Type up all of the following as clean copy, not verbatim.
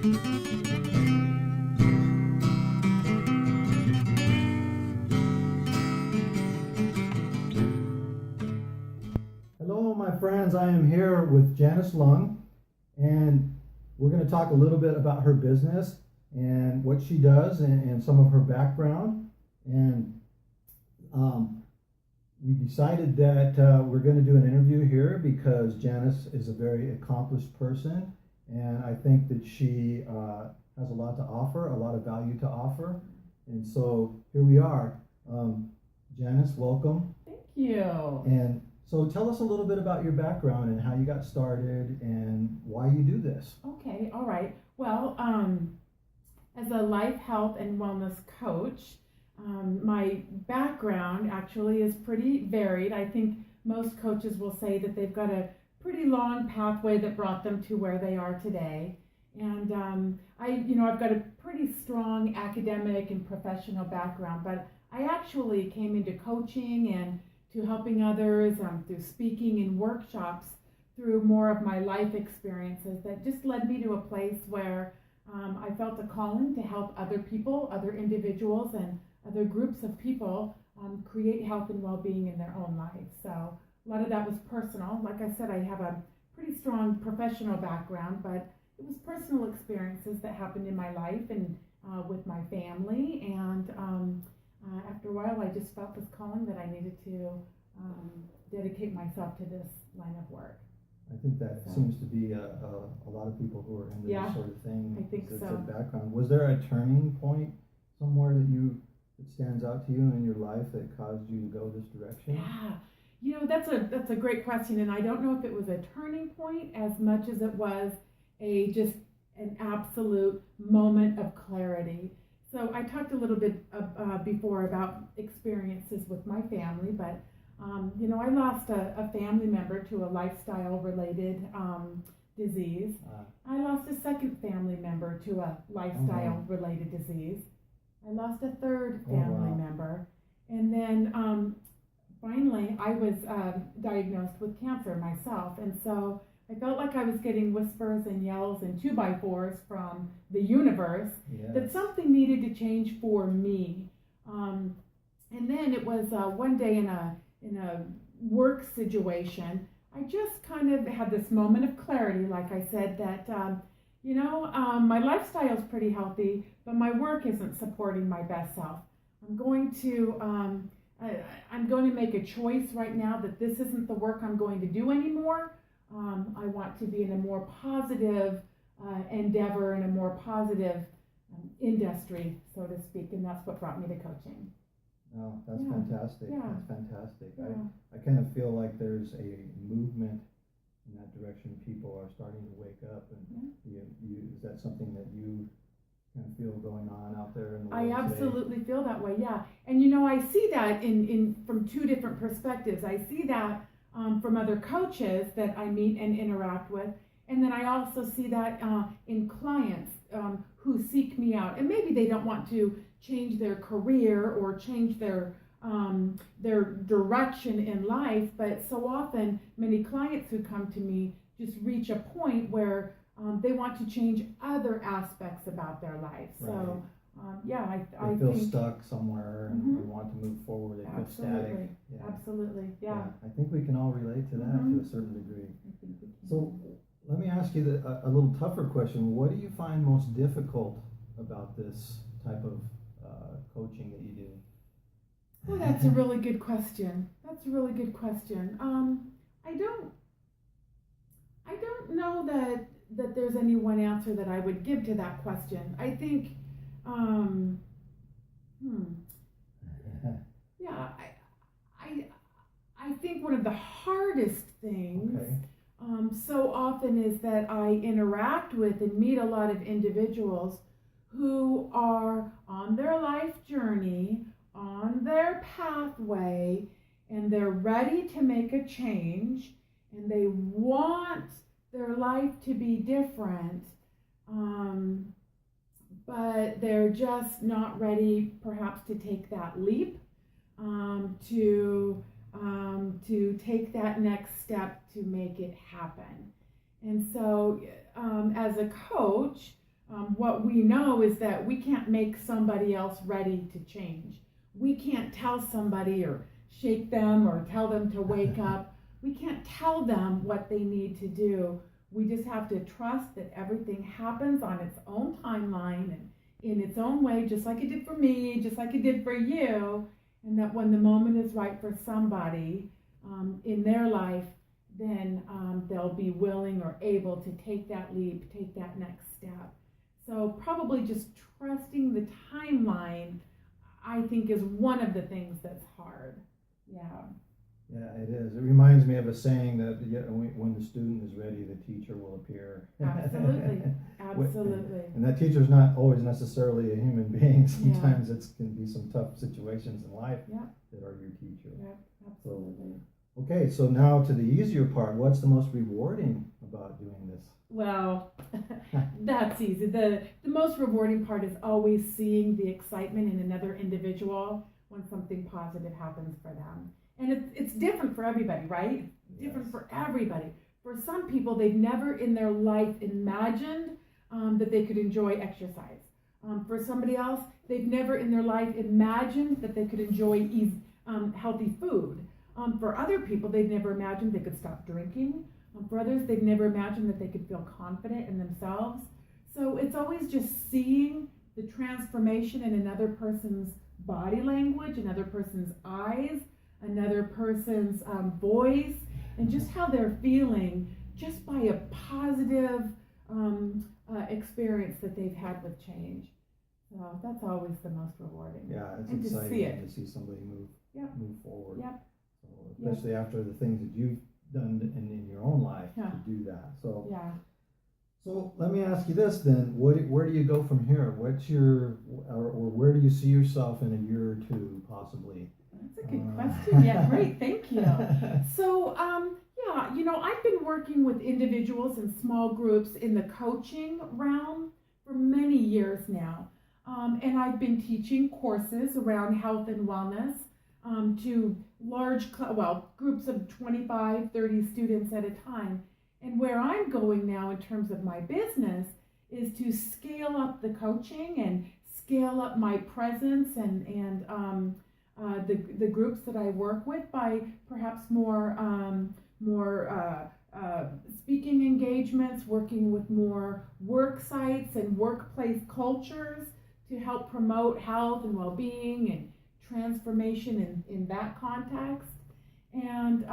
Hello, my friends. I am here with Janice Lung, and we're going to talk a little bit about her business and what she does and some of her background. And we decided that we're going to do an interview here because Janice is a very accomplished person, and I think that she has a lot to offer, a lot of value to offer. And so here we are. Janice, welcome. Thank you. And so tell us a little bit about your background and how you got started and why you do this. Okay, all right. Well, as a life, health, and wellness coach, my background actually is pretty varied. I think most coaches will say that they've got a pretty long pathway that brought them to where they are today. And I've got a pretty strong academic and professional background, but I actually came into coaching and to helping others through speaking in workshops through more of my life experiences that just led me to a place where I felt a calling to help other people, other individuals, and other groups of people create health and well-being in their own lives. So a lot of that was personal. Like I said, I have a pretty strong professional background, but it was personal experiences that happened in my life and with my family, and after a while I just felt this calling that I needed to dedicate myself to this line of work. I think that seems to be a lot of people who are into this sort of thing. I think it's so. a background. Was there a turning point somewhere that stands out to you in your life that caused you to go this direction? Yeah, that's a great question, and I don't know if it was a turning point as much as it was just an absolute moment of clarity. So I talked a little bit before about experiences with my family, but I lost a family member to a lifestyle-related disease. I lost a second family member to a lifestyle-related disease. I lost a third family member, and then finally I was diagnosed with cancer myself, and so I felt like I was getting whispers and yells and 2x4s from the universe that something needed to change for me. And then it was one day in a work situation, I just kind of had this moment of clarity, like I said, that my lifestyle is pretty healthy, but my work isn't supporting my best self. I'm going to make a choice right now that this isn't the work I'm going to do anymore. I want to be in a more positive endeavor, in a more positive industry, so to speak, and that's what brought me to coaching. Oh, that's fantastic. Yeah. That's fantastic. Yeah. I kind of feel like there's a movement in that direction. People are starting to wake up, and is that something that you kind of feel going on out there in the world I absolutely today? feel that way, yeah. And I see that in from two different perspectives. I see that from other coaches that I meet and interact with, and then I also see that in clients who seek me out, and maybe they don't want to change their career or change their direction in life, but so often many clients who come to me just reach a point where they want to change other aspects about their life. Right. So I feel stuck somewhere and want to move forward. They feel static. Yeah. Absolutely, yeah. I think we can all relate to that to a certain degree. I think we can. So let me ask you a little tougher question. What do you find most difficult about this type of coaching that you do? Well, that's a really good question. That's a really good question. I don't know that there's any one answer that I would give to that question. I think, I think one of the hardest things so often is that I interact with and meet a lot of individuals who are on their life journey, on their pathway, and they're ready to make a change, and they want their life to be different, but they're just not ready perhaps to take that leap, to take that next step to make it happen. And so as a coach, what we know is that we can't make somebody else ready to change. We can't tell somebody or shake them or tell them to wake up. We can't tell them what they need to do. We just have to trust that everything happens on its own timeline and in its own way, just like it did for me, just like it did for you, and that when the moment is right for somebody in their life, then they'll be willing or able to take that leap, take that next step. So probably just trusting the timeline, I think, is one of the things that's hard. Yeah. Yeah, it is. It reminds me of a saying that when the student is ready, the teacher will appear. Absolutely. Absolutely. And that teacher's not always necessarily a human being. Sometimes it can be some tough situations in life that are your teacher. Yeah, absolutely. So, okay, so now to the easier part. What's the most rewarding about doing this? Well, that's easy. The most rewarding part is always seeing the excitement in another individual when something positive happens for them. And it's different for everybody, right? Different for everybody. For some people, they've never in their life imagined that they could enjoy exercise. For somebody else, they've never in their life imagined that they could enjoy healthy food. For other people, they've never imagined they could stop drinking. For others, they've never imagined that they could feel confident in themselves. So it's always just seeing the transformation in another person's body language, another person's eyes, another person's voice, and just how they're feeling just by a positive experience that they've had with change. So that's always the most rewarding. Yeah, it's and exciting to see somebody move forward. Yep. So especially after the things that you've done in your own life to do that. So So let me ask you this then: where do you go from here? What's your or where do you see yourself in a year or two, possibly? That's a good question. Yeah, great. Thank you. So, I've been working with individuals in small groups in the coaching realm for many years now. And I've been teaching courses around health and wellness to large, groups of 25, 30 students at a time. And where I'm going now in terms of my business is to scale up the coaching and scale up my presence and the groups that I work with by perhaps more speaking engagements, working with more work sites and workplace cultures to help promote health and well-being and transformation in that context. And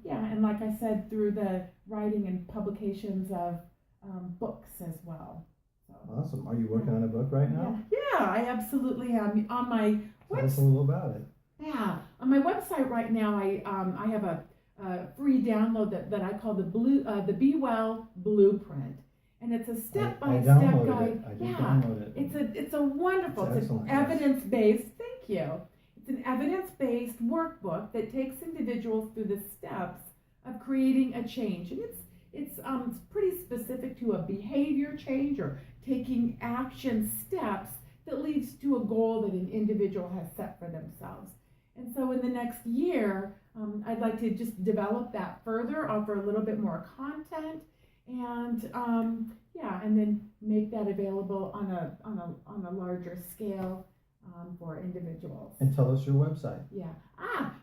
and like I said, through the writing and publications of books as well. So, awesome. Are you working on a book right now? Yeah, I absolutely am. On my Tell us a little about it. Yeah, on my website right now, I have a free download that I call the Be Well Blueprint, and it's a step-by-step guide. I did download it. It's a wonderful. It's an evidence-based. Thank you. It's an evidence-based workbook that takes individuals through the steps of creating a change, and it's pretty specific to a behavior change or taking action steps that leads to a goal that an individual has set for themselves. And so in the next year, I'd like to just develop that further, offer a little bit more content, and and then make that available on a larger scale for individuals. And tell us your website. Yeah.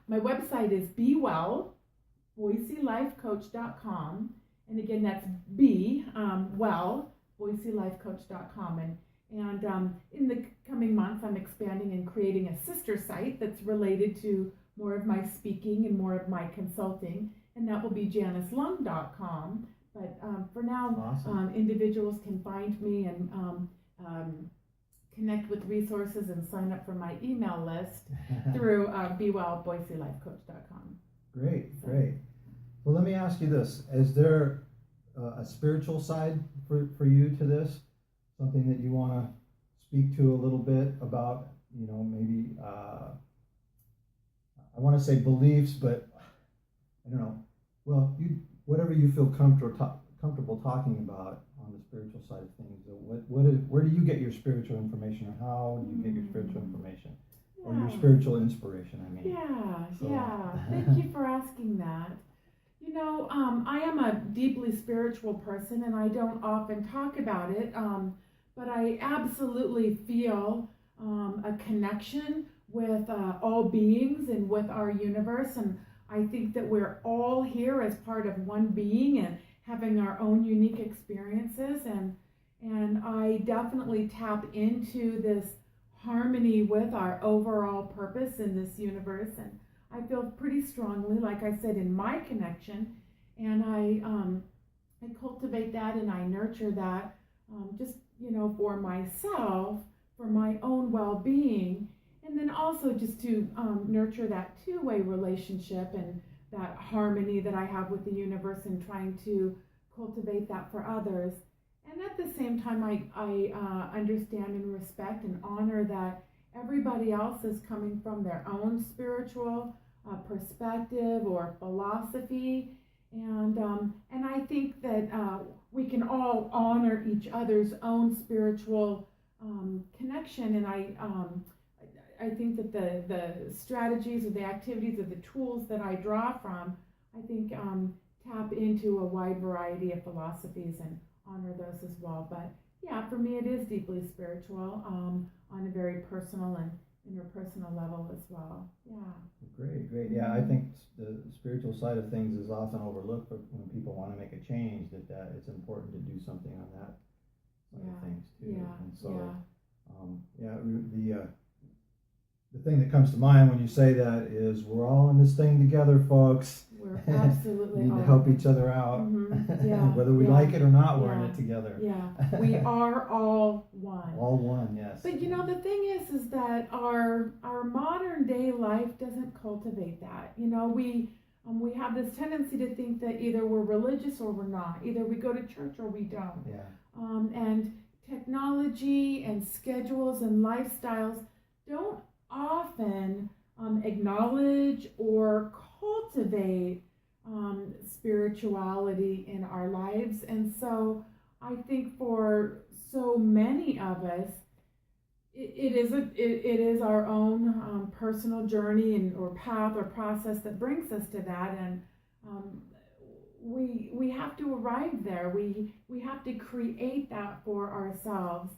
My website is BeWellBoiseLifeCoach.com, and again that's BeWellBoiseLifeCoach.com, and in the coming months, I'm expanding and creating a sister site that's related to more of my speaking and more of my consulting, and that will be JaniceLung.com. But for now, awesome. Individuals can find me and connect with resources and sign up for my email list through BeWellBoiseLifeCoach.com. Great. Well, let me ask you this: is there a spiritual side for you to this? Something that you want to speak to a little bit about, maybe, I want to say beliefs, but I don't know. Well, whatever you feel comfortable talking about on the spiritual side of things. Where do you get your spiritual information, or how do you get your spiritual information? Or your spiritual inspiration, I mean. Thank you for asking that. I am a deeply spiritual person, and I don't often talk about it. but I absolutely feel a connection with all beings and with our universe, and I think that we're all here as part of one being and having our own unique experiences, and I definitely tap into this harmony with our overall purpose in this universe, and I feel pretty strongly, like I said, in my connection, and I cultivate that and I nurture that, just for myself, for my own well-being, and then also just to nurture that two-way relationship and that harmony that I have with the universe, and trying to cultivate that for others. And at the same time, I understand and respect and honor that everybody else is coming from their own spiritual perspective or philosophy, and I think that we can all honor each other's own spiritual connection, and I think that the strategies or the activities or the tools that I draw from, I think tap into a wide variety of philosophies and honor those as well. But yeah, for me it is deeply spiritual on a very personal and interpersonal level as well. Yeah. Great. Yeah, I think the spiritual side of things is often overlooked, but when people want to make a change, that it's important to do something on that side of things too. Yeah. And so, the thing that comes to mind when you say that is we're all in this thing together, folks. We're absolutely we need to help each other out. Mm-hmm. Yeah. Whether we like it or not, we're in it together. Yeah, we are all one. All one, yes. But the thing is that our modern day life doesn't cultivate that. We have this tendency to think that either we're religious or we're not. Either we go to church or we don't. Yeah. And technology and schedules and lifestyles don't often acknowledge or cultivate spirituality in our lives. And so I think for so many of us, it is our own personal journey or path or process that brings us to that, and we have to arrive there. We have to create that for ourselves.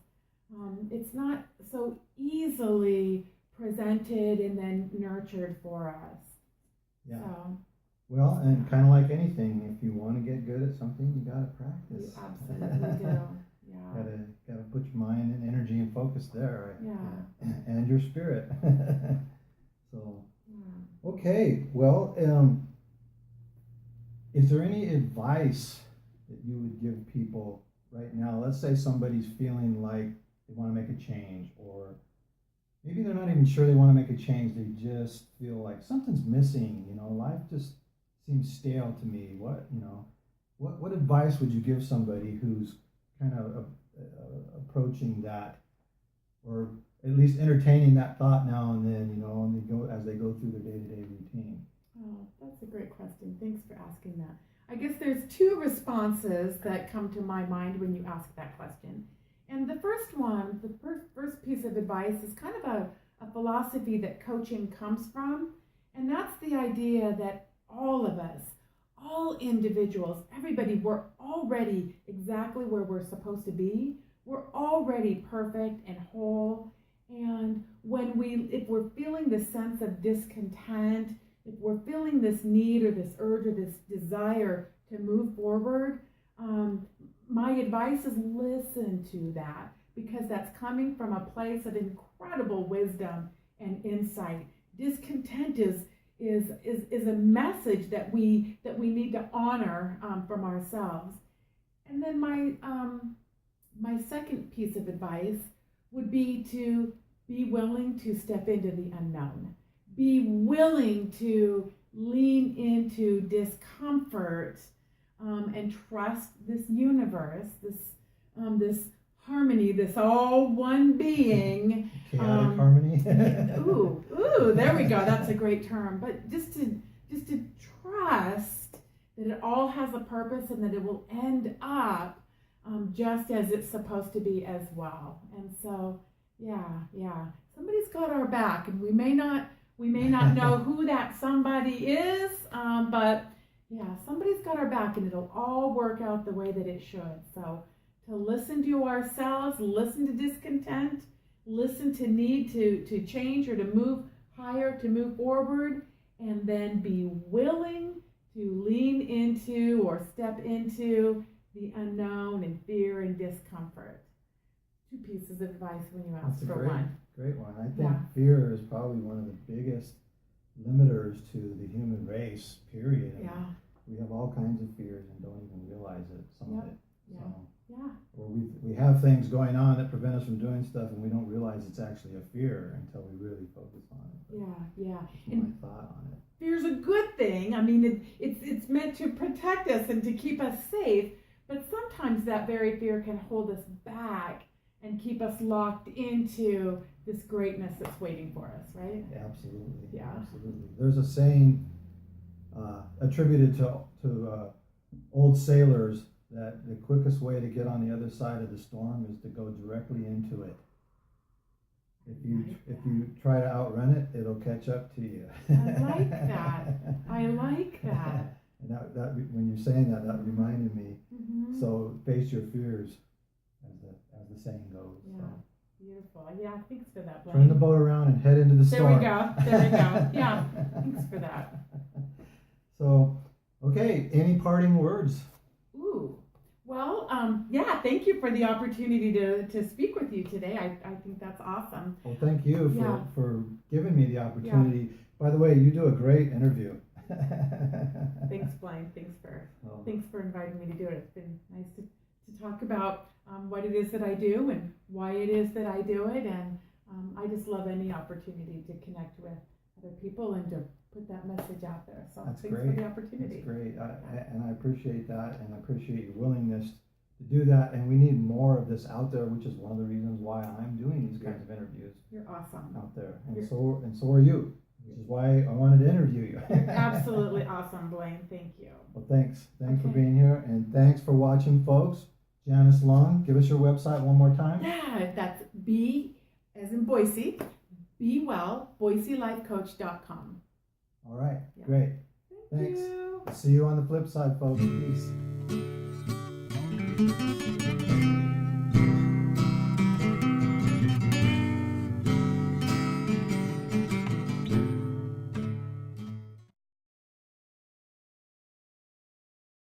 It's not so easily presented and then nurtured for us. Yeah. So, well, and kind of like anything, if you want to get good at something, you got to practice. you absolutely do. Yeah. Gotta put your mind and energy and focus there. Right? Yeah. And your spirit. So. Yeah. Okay. Well, is there any advice that you would give people right now? Let's say somebody's feeling like they want to make a change, or maybe they're not even sure they want to make a change. They just feel like something's missing. Life just seems stale to me. What advice would you give somebody who's kind of approaching that, or at least entertaining that thought now and then, and as they go through their day-to-day routine? Oh, that's a great question. Thanks for asking that. I guess there's two responses that come to my mind when you ask that question. And the first one, the first piece of advice is kind of a philosophy that coaching comes from, and that's the idea that all of us, all individuals, everybody, we're already exactly where we're supposed to be. We're already perfect and whole. And if we're feeling this sense of discontent, if we're feeling this need or this urge or this desire to move forward, my advice is listen to that, because that's coming from a place of incredible wisdom and insight. Discontent is a message that we need to honor from ourselves. And then my second piece of advice would be to be willing to step into the unknown. Be willing to lean into discomfort and trust this universe, this harmony, this all one being. Chaotic harmony. ooh, there we go. That's a great term. But just to trust that it all has a purpose and that it will end up just as it's supposed to be as well. And so, yeah, somebody's got our back, and we may not know who that somebody is, but yeah, somebody's got our back, and it'll all work out the way that it should. So to listen to ourselves, listen to discontent, listen to need to change or to move higher, to move forward, and then be willing to lean into or step into the unknown and fear and discomfort. 2 pieces of advice when you ask for one. Great one. I think fear is probably one of the biggest limiters to the human race, period. I mean, we have all kinds of fears and don't even realize it, some of it. Or we have things going on that prevent us from doing stuff and we don't realize it's actually a fear until we really focus on it. That's my thought on it. Fear's a good thing. I mean, it's meant to protect us and to keep us safe, but sometimes that very fear can hold us back and keep us locked into this greatness that's waiting for us, right? Absolutely. Yeah. Absolutely. There's a saying attributed to old sailors that the quickest way to get on the other side of the storm is to go directly into it. If you try to outrun it, it'll catch up to you. I like that. I like that. And that when you're saying that reminded me. Mm-hmm. So face your fears, as the saying goes. Yeah. So. Beautiful. Yeah, thanks for that, Blaine. Turn the boat around and head into the storm. There we go. Yeah, thanks for that. So, okay, any parting words? Well, thank you for the opportunity to speak with you today. I think that's awesome. Well, thank you for giving me the opportunity. Yeah. By the way, you do a great interview. Thanks, Blaine. Thanks for inviting me to do it. It's been nice to talk about what it is that I do and why it is that I do it. And I just love any opportunity to connect with other people and to put that message out there. So thanks for the opportunity. That's great. And I appreciate that, and I appreciate your willingness to do that. And we need more of this out there, which is one of the reasons why I'm doing these kinds of interviews. You're awesome. Out there. And so are you, which is why I wanted to interview you. You're absolutely awesome, Blaine. Thank you. Well, thanks. Thanks for being here, and thanks for watching, folks. Janice Lung, give us your website one more time. Yeah, that's B as in Boise, Be Well, BoiseLifeCoach.com. All right, great. Thanks. You. See you on the flip side, folks. Peace.